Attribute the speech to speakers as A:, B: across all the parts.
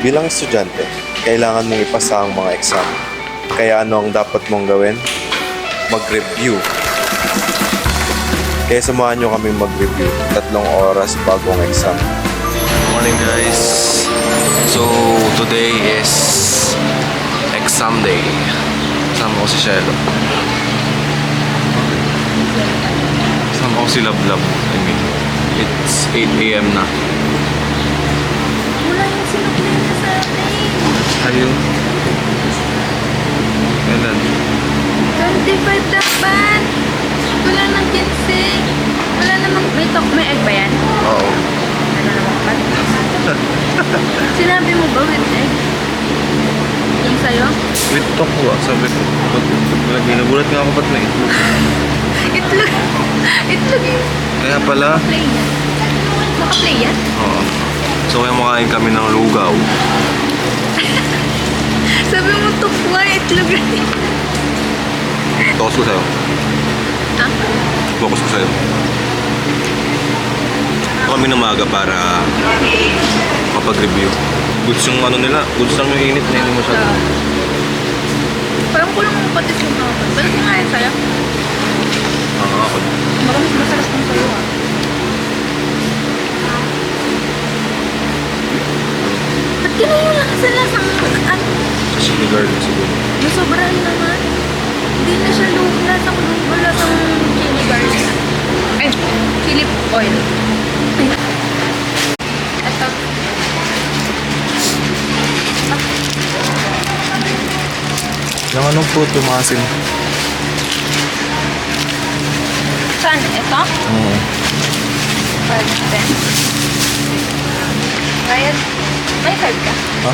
A: Bilang estudyante, kailangan mong ipasa ang mga exam. Kaya ano ang dapat mong gawin? Mag-review. Kaya samahan nyo kaming mag-review 3 oras bago ang exam.
B: Morning guys. So today is exam day. Kasama ko si Shelo. Kasama ko si Lablab. I mean, it's 8 AM na.
C: Wala yung sinuklina sa atin.
B: Ayun. Kailan?
C: 25 dapat. Wala nang 15. Wala namang, may egg ba yan?
B: Oo.
C: Ano naman pa? Sinabi mo ba with egg? Yung sa'yo?
B: With talk ko sabi ko. Nagulat nga ako ba't may itlog.
C: Itlog. Itlog yung
B: Kaya pala.
C: play yan. Naka-play yan?
B: Oo. So kaya makain kami ng lugaw.
C: Sabi mo tukwa, itlog yan.
B: Focus ko sa'yo.
C: Ha?
B: Focus ko sa'yo. Ito kami ng maaga para kapag-review. Goods yung ano nila. Goods lang yung init na hindi masyado.
C: Parang kulang mo patis yung mga. Balik mo nga yan sa'yo.
B: Ako.
C: Baka mas masarap kung sa'yo ha. Ba't ganun lang sa lasang ano?
B: Sa chili garlic siguro.
C: Nasobrahan naman. Hindi na siya lasang chili garlic. Ay, chili oil. Ito.
B: Yung anong po tumasin?
C: Saan? Ito?
B: Oo.
C: Pwede. Bayad. May card ka?
B: Ha?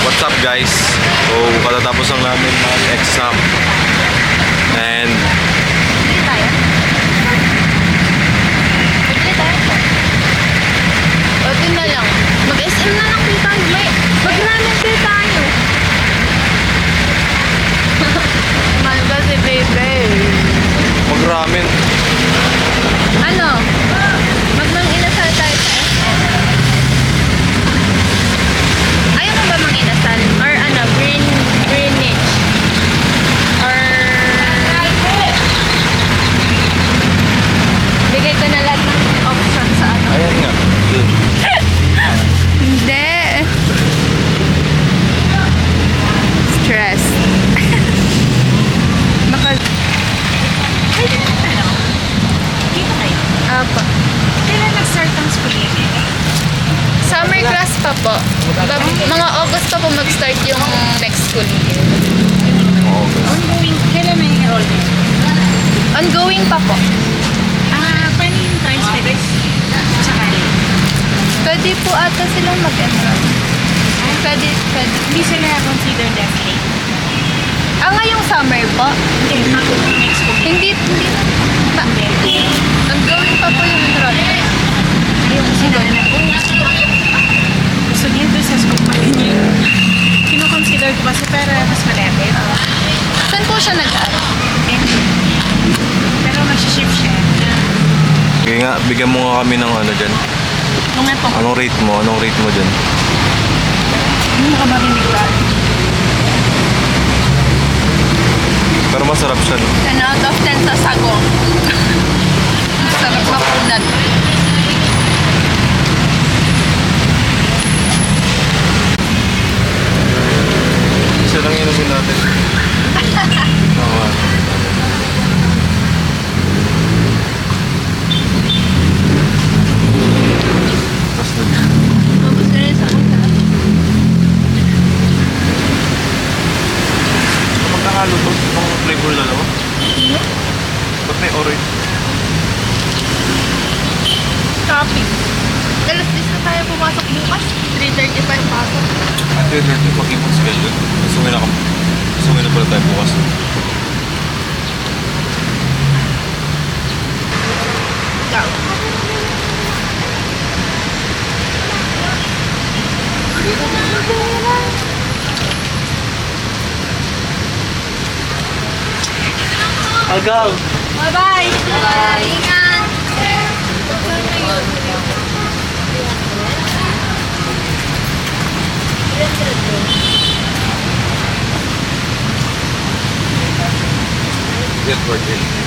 B: What's up guys? So katatapos lang namin mag-exam. And
C: Bili tayo. Bili tayo po. O, din na lang. Mag-SM na lang din tayo. Mag-ramen din tayo. Mahal kasi, baby.
B: mag-ramen.
C: Ano? Magmang inasal tayo sa SM. Ayaw mo ba mang inasal? Or ano, Greenwich? Or... Bigay ko na lahat ng option sa ano.
B: Ayan nga.
C: Hindi. Stress. Baka... Ay, dito tayo. Dito tayo. Apa. Kailan nag-start ang school year? Summer class pa po. Mga August pa po mag-start yung next school year.
D: Ongoing, kailan may enrollment?
C: Ongoing pa po.
D: Paano yung transfer? Sakali.
C: Pwede po ata silang mag-enroll. Pwede.
D: Hindi sila consider definite.
C: Ngayong summer po.
D: Hindi, not next school year.
C: Hindi. Ongoing pa po yung enrollment.
D: Yung sila na po. Gusto gusto niya doon sa school pa niya. Kino-consider ko kasi para mas malapit.
C: Saan po siya nag-aaral?
D: Pero mag-shift siya.
B: Kaya nga, bigyan mo nga kami ng ano dyan.
D: Nung nga po,
B: Anong rate mo? Anong rate mo dyan?
D: hindi mo ka marinig ba?
B: Pero masarap siya, no?
C: 10 out of 10 sa sagong. Sarap na punad.
B: Isa lang inumin natin. Oo. Tapos na.
C: Mabos na rin sa utak.
B: Magkakalo to? Itong flavor dalawa? Ba't may orange?
C: Topping. Alas 10 na tayo pumasok bukas. 3:30 pa yung pasok.
B: Ate, natin mag-ipon schedule. Gusto mo na pala tayo bukas.
C: Ikaw.
B: Agaw!
C: Bye-bye! Bye! Ingat!
B: Get worth it.